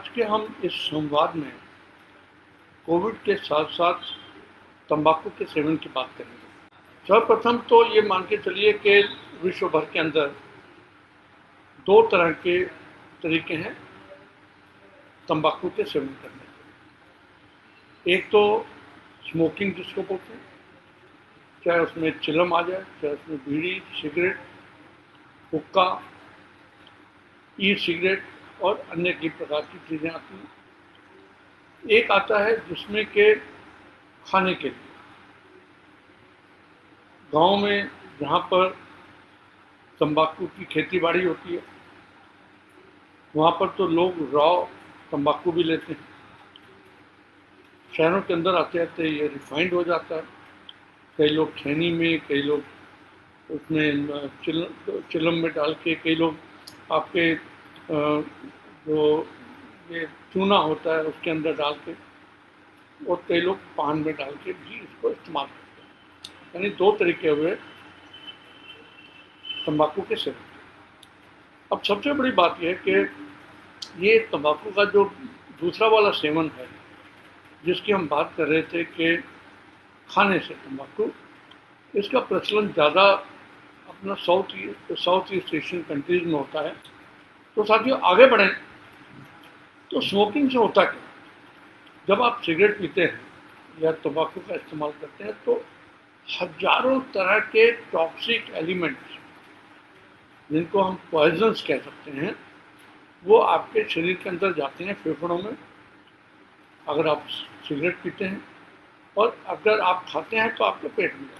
आज के हम इस संवाद में कोविड के साथ साथ तंबाकू के सेवन की बात करेंगे। सर्वप्रथम तो ये मान के चलिए कि विश्व भर के अंदर दो तरह के तरीके हैं तंबाकू के सेवन करने के। एक तो स्मोकिंग जिसको बोलते हैं, चाहे उसमें चिलम आ जाए, चाहे उसमें बीड़ी, सिगरेट, हुक्का, ई सिगरेट और अन्य की प्रकार की चीज़ें आती हैं। एक आता है जिसमें के खाने के लिए गांव में जहाँ पर तंबाकू की खेती बाड़ी होती है वहाँ पर तो लोग रॉ तंबाकू भी लेते हैं। शहरों के अंदर आते आते ये रिफाइंड हो जाता है। कई लोग खैनी में, कई लोग उसमें चिलम में डाल के, कई लोग आपके जो ये चूना होता है उसके अंदर डाल के, और कई लोग पान में डाल के भी इसको इस्तेमाल करते हैं। यानी दो तरीके हुए तंबाकू के सेवन। अब सबसे बड़ी बात यह है कि ये तंबाकू का जो दूसरा वाला सेवन है जिसकी हम बात कर रहे थे कि खाने से तंबाकू, इसका प्रचलन ज़्यादा अपना साउथ ईस्ट एशियन कंट्रीज में होता है। तो साथियों आगे बढ़ें तो स्मोकिंग से होता क्या? जब आप सिगरेट पीते हैं या तंबाकू का इस्तेमाल करते हैं तो हजारों तरह के टॉक्सिक एलिमेंट्स, जिनको हम पॉइजन्स कह सकते हैं, वो आपके शरीर के अंदर जाते हैं, फेफड़ों में, अगर आप सिगरेट पीते हैं, और अगर आप खाते हैं तो आपके पेट में जाते हैं।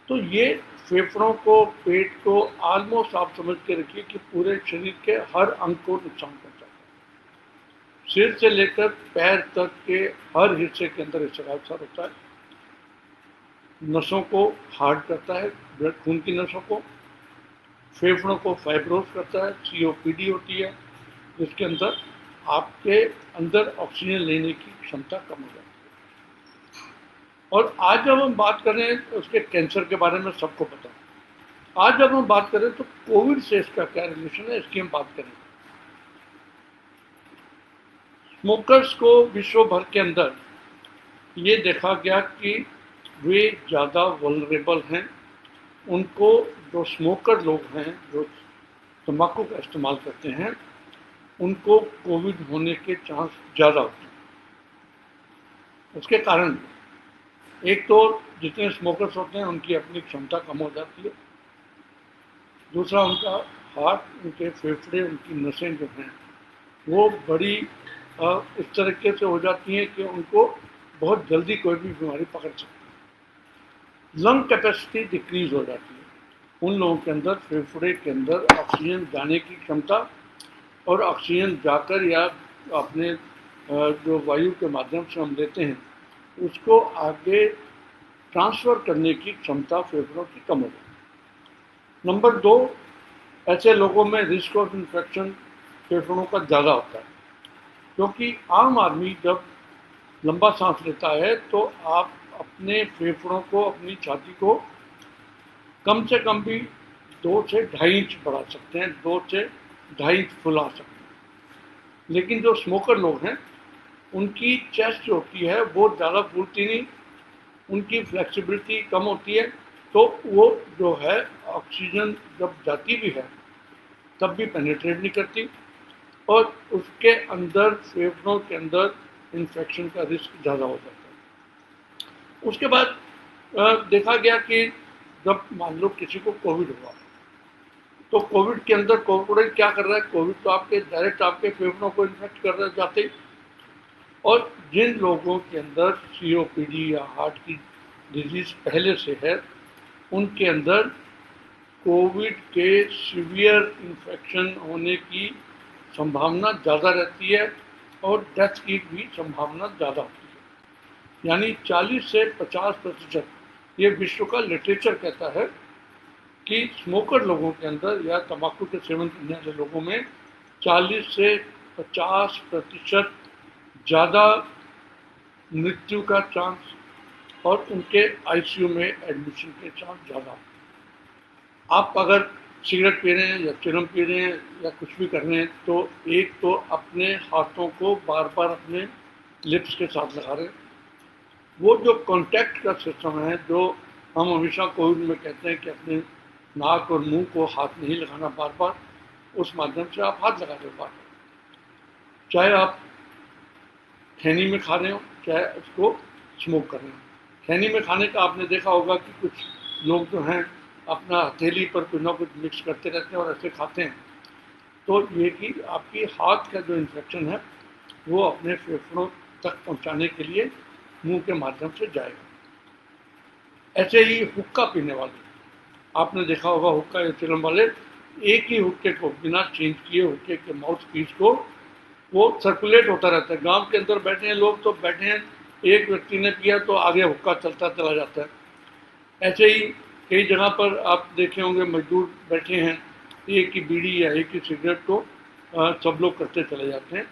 तो ये फेफड़ों को, पेट को ऑलमोस्ट आप समझ के रखिए कि पूरे शरीर के हर अंग को नुकसान पहुंचाता है। सिर से लेकर पैर तक के हर हिस्से के अंदर इसका असर होता है। नसों को हार्ड करता है, ब्लड खून की नसों को, फेफड़ों को फाइब्रोस करता है, COPD होती है, जिसके अंदर आपके अंदर ऑक्सीजन लेने की क्षमता कम हो जाती है। और आज जब हम बात करें उसके कैंसर के बारे में सबको पता है। आज जब हम बात करें तो कोविड से इसका क्या रिलेशन है, इसकी हम बात करेंगे। स्मोकर्स को विश्व भर के अंदर ये देखा गया कि वे ज़्यादा वल्नरेबल हैं। उनको जो स्मोकर लोग हैं, जो तंबाकू का इस्तेमाल करते हैं, उनको कोविड होने के चांस ज़्यादा होते हैं। उसके कारण एक तो जितने स्मोकर्स होते हैं उनकी अपनी क्षमता कम हो जाती है, दूसरा उनका हार्ट, उनके फेफड़े, उनकी नसें जो हैं वो बड़ी इस तरीके से हो जाती हैं कि उनको बहुत जल्दी कोई भी बीमारी पकड़ सकती है। लंग कैपेसिटी डिक्रीज हो जाती है। उन लोगों के अंदर, फेफड़े के अंदर ऑक्सीजन जाने की क्षमता और ऑक्सीजन जाकर या अपने जो वायु के माध्यम से हम लेते हैं उसको आगे ट्रांसफ़र करने की क्षमता फेफड़ों की कम हो जाती है। नंबर 2, ऐसे लोगों में रिस्क ऑफ इन्फेक्शन फेफड़ों का ज़्यादा होता है, क्योंकि आम आदमी जब लंबा सांस लेता है तो आप अपने फेफड़ों को, अपनी छाती को कम से कम भी 2 से 2.5 इंच बढ़ा सकते हैं, 2 से 2.5 इंच फुला सकते हैं। लेकिन जो स्मोकर लोग हैं उनकी चेस्ट जो होती है वो ज़्यादा फूलती नहीं, उनकी फ्लेक्सिबिलिटी कम होती है, तो वो जो है ऑक्सीजन जब जाती भी है तब भी पेनिट्रेट नहीं करती, और उसके अंदर, फेफड़ों के अंदर इन्फेक्शन का रिस्क ज़्यादा हो जाता है। उसके बाद देखा गया कि जब मान लो किसी को कोविड हुआ तो कोविड के अंदर कोविड क्या कर रहा है, कोविड तो आपके डायरेक्ट आपके फेफड़ों को इन्फेक्ट कर रहे जाते ही, और जिन लोगों के अंदर COPD या हार्ट की डिजीज पहले से है उनके अंदर कोविड के सीवियर इन्फेक्शन होने की संभावना ज़्यादा रहती है और डेथ की भी संभावना ज़्यादा होती है। यानी 40 से 50% ये विश्व का लिटरेचर कहता है कि स्मोकर लोगों के अंदर या तंबाकू के सेवन करने वाले लोगों में 40 से 50% ज़्यादा मृत्यु का चांस और उनके ICU में एडमिशन के चांस ज़्यादा। आप अगर सिगरेट पी रहे हैं या चिलम पी रहे हैं या कुछ भी कर रहे हैं, तो एक तो अपने हाथों को बार बार अपने लिप्स के साथ लगा रहे हैं। वो जो कॉन्टैक्ट का सिस्टम है, जो हम हमेशा कोविड में कहते हैं कि अपने नाक और मुंह को हाथ नहीं लगाना बार बार, उस माध्यम से आप हाथ लगा रहे हो बार बार। चाहे आप खैनी में खा रहे हो, चाहे उसको स्मोक कर रहे हो। खैनी में खाने का आपने देखा होगा कि कुछ लोग जो हैं अपना हथेली पर कुछ ना कुछ मिक्स करते रहते हैं और ऐसे खाते हैं। तो ये कि आपकी हाथ का जो इन्फेक्शन है वो अपने फेफड़ों तक पहुंचाने के लिए मुंह के माध्यम से जाएगा। ऐसे ही हुक्का पीने वाले, आपने देखा होगा हुक्का या चिलम वाले एक ही हुक्के को बिना चेंज किए हुक्के के माउथ पीस को वो सर्कुलेट होता रहता है। गांव के अंदर बैठे हैं लोग, तो बैठे हैं, एक व्यक्ति ने पिया तो आगे हुक्का चलता चला जाता है। ऐसे ही कई जगह पर आप देखे होंगे मजदूर बैठे हैं, एक ही बीड़ी या एक ही सिगरेट को सब लोग करते चले जाते हैं।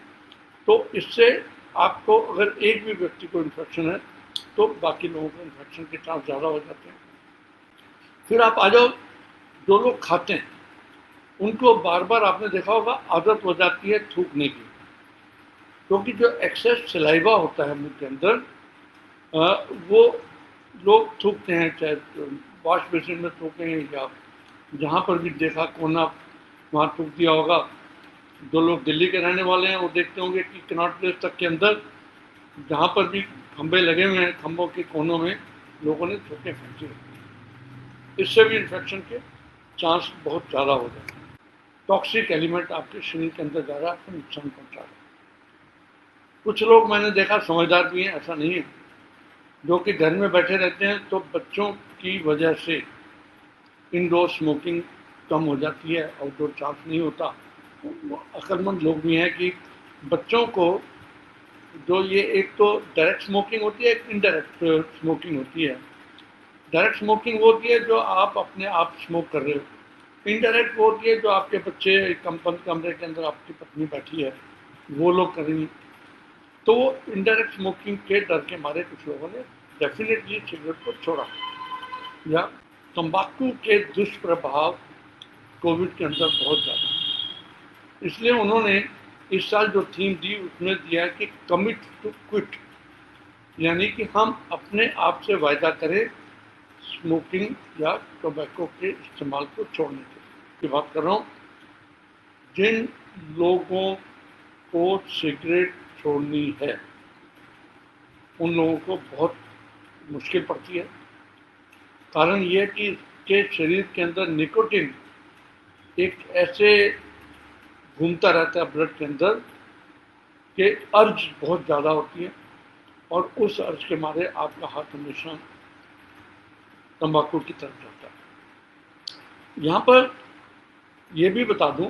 तो इससे आपको अगर एक भी व्यक्ति को इन्फेक्शन है तो बाकी लोगों को इन्फेक्शन के चांस ज़्यादा हो जाते हैं। फिर आप आ जाओ, जो लोग खाते हैं उनको बार बार आपने देखा होगा आदत हो जाती है थूकने की, क्योंकि जो एक्सेस सलाइवा होता है मुंह के अंदर वो लोग थूकते हैं, चाहे वॉश बेसिन में थूकें या जहाँ पर भी देखा कोना वहाँ थूक दिया होगा। जो लोग दिल्ली के रहने वाले हैं वो देखते होंगे कि कनॉट प्लेस तक के अंदर जहाँ पर भी खंभे लगे हुए हैं, खंभों के कोनों में लोगों ने थूके फेंकी होती। इससे भी इन्फेक्शन के चांस बहुत ज़्यादा हो जाते हैं। टॉक्सिक एलिमेंट आपके शरीर के अंदर जा रहा है, आपको नुकसान पहुँचा रहा है। कुछ लोग मैंने देखा समझदार भी हैं, ऐसा नहीं है, जो कि घर में बैठे रहते हैं, तो बच्चों की वजह से इंडोर स्मोकिंग कम हो जाती है, आउटडोर चांस नहीं होता। अक्लमंद लोग भी हैं कि बच्चों को जो ये एक तो डायरेक्ट स्मोकिंग होती है, एक इनडायरेक्ट स्मोकिंग होती है। डायरेक्ट स्मोकिंग वो होती है जो आप अपने आप स्मोक कर रहे हो। इनडायरेक्ट वो होती है जो आपके बच्चे बंद कमरे के अंदर आपकी पत्नी बैठी है वो लोग करेंगे। तो वो इनडायरेक्ट स्मोकिंग के डर के मारे कुछ लोगों ने डेफिनेटली सिगरेट को छोड़ा। या तंबाकू के दुष्प्रभाव कोविड के अंदर बहुत ज़्यादा, इसलिए उन्होंने इस साल जो थीम दी उसमें दिया कि कमिट टू क्विट, यानी कि हम अपने आप से वायदा करें स्मोकिंग या टोबैको के इस्तेमाल को छोड़ने की बात कर रहा हूँ। जिन लोगों को सिगरेट छोड़नी है उन लोगों को बहुत मुश्किल पड़ती है। कारण ये कि के शरीर के अंदर निकोटिन एक ऐसे घूमता रहता है ब्लड के अंदर कि अर्ज बहुत ज़्यादा होती है, और उस अर्ज के मारे आपका हाथ हमेशा तंबाकू की तरफ जाता है। यहाँ पर यह भी बता दूं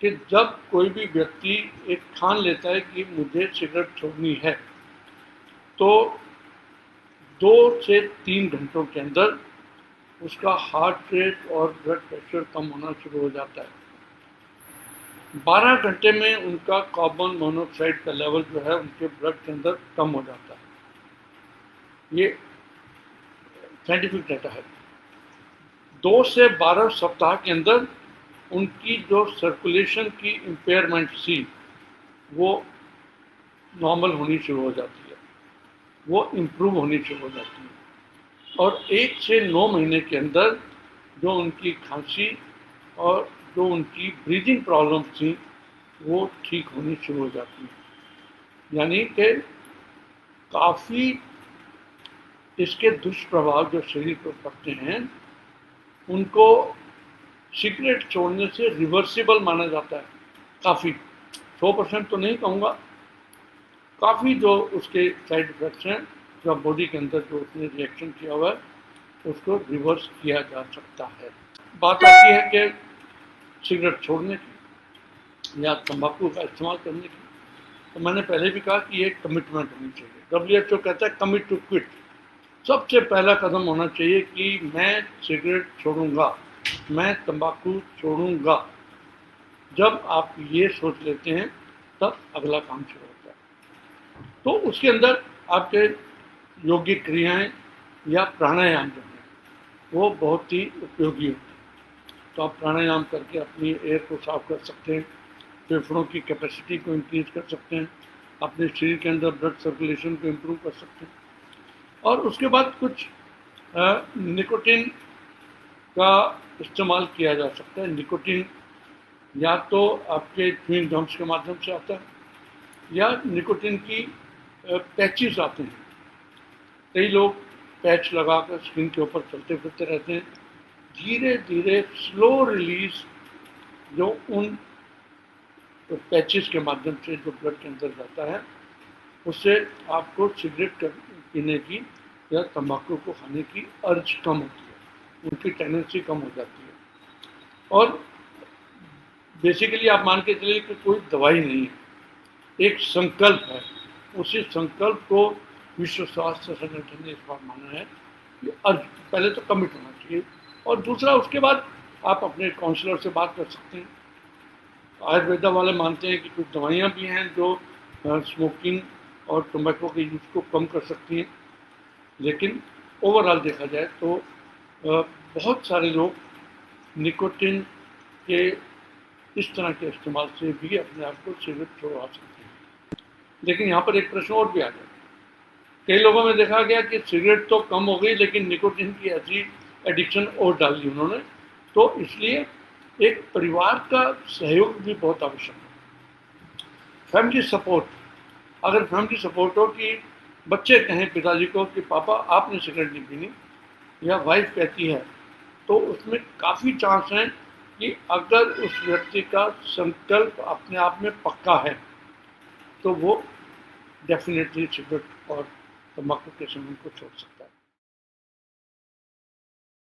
कि जब कोई भी व्यक्ति एक ठान लेता है कि मुझे सिगरेट छोड़नी है, तो 2 से 3 घंटों के अंदर उसका हार्ट रेट और ब्लड प्रेशर कम होना शुरू हो जाता है। 12 घंटे में उनका कार्बन मोनोऑक्साइड का लेवल जो है उनके ब्लड के अंदर कम हो जाता है। ये साइंटिफिक डाटा है। 2 से 12 सप्ताह के अंदर उनकी जो सर्कुलेशन की इम्पेयरमेंट थी वो नॉर्मल होनी शुरू हो जाती है, वो इम्प्रूव होनी शुरू हो जाती है। और 1 से 9 महीने के अंदर जो उनकी खांसी और जो उनकी ब्रीदिंग प्रॉब्लम्स थी वो ठीक होनी शुरू हो जाती है। यानी कि काफ़ी इसके दुष्प्रभाव जो शरीर पर पड़ते हैं उनको सिगरेट छोड़ने से रिवर्सिबल माना जाता है। काफ़ी 100% तो नहीं कहूँगा, काफ़ी जो उसके साइड इफ़ेक्ट्स हैं, जो बॉडी के अंदर जो उसने रिएक्शन किया हुआ है उसको रिवर्स किया जा सकता है। बात आती है कि सिगरेट छोड़ने की या तंबाकू का इस्तेमाल करने की, तो मैंने पहले भी कहा कि ये कमिटमेंट होनी चाहिए। WHO कहता है कमिट टू क्विट। सबसे पहला कदम होना चाहिए कि मैं सिगरेट छोड़ूंगा, मैं तंबाकू छोड़ूंगा। जब आप ये सोच लेते हैं तब अगला काम शुरू होता है। तो उसके अंदर आपके योगिक क्रियाएं या प्राणायाम जो हैं वो बहुत ही उपयोगी होती हैं। तो आप प्राणायाम करके अपनी एयर को साफ कर सकते हैं, फेफड़ों की कैपेसिटी को इंक्रीज कर सकते हैं, अपने शरीर के अंदर ब्लड सर्कुलेशन को इम्प्रूव कर सकते हैं। और उसके बाद कुछ निकोटिन का इस्तेमाल किया जा सकता है। निकोटिन या तो आपके च्युइंग गम्स के माध्यम से आता है या निकोटिन की पैचेस आते हैं। कई लोग पैच लगाकर स्किन के ऊपर चलते फिरते रहते हैं। धीरे धीरे स्लो रिलीज जो उन पैचेस के माध्यम से जो ब्लड के अंदर जाता है, उससे आपको सिगरेट पीने की या तंबाकू को खाने की अर्ज कम होती है, उनकी टेंडेंसी कम हो जाती है। और बेसिकली आप मान के चलिए कि कोई दवाई नहीं है, एक संकल्प है। उसी संकल्प को विश्व स्वास्थ्य संगठन ने इस बार माना है कि अर्ज पहले तो कमिट होना चाहिए, और दूसरा उसके बाद आप अपने काउंसलर से बात कर सकते हैं। आयुर्वेदा वाले मानते हैं कि कुछ दवाइयाँ भी हैं जो स्मोकिंग और टोबैको के यूज़ को कम कर सकती हैं, लेकिन ओवरऑल देखा जाए तो बहुत सारे लोग निकोटिन के इस तरह के इस्तेमाल से भी अपने आप को सिगरेट छोड़वा सकते हैं। लेकिन यहाँ पर एक प्रश्न और भी आ गया। कई लोगों में देखा गया कि सिगरेट तो कम हो गई, लेकिन निकोटिन की ऐसी एडिक्शन और डाल दी उन्होंने। तो इसलिए एक परिवार का सहयोग भी बहुत आवश्यक है। फैमिली सपोर्ट, अगर फैमिली सपोर्ट हो कि बच्चे कहें पिताजी को कि पापा आपने सिगरेट नहीं पीनी, या वाइफ कहती है, तो उसमें काफ़ी चांस हैं कि अगर उस व्यक्ति का संकल्प अपने आप में पक्का है तो वो डेफिनेटली सिगरेट और तंबाकू के सेवन को छोड़ सकते हैं।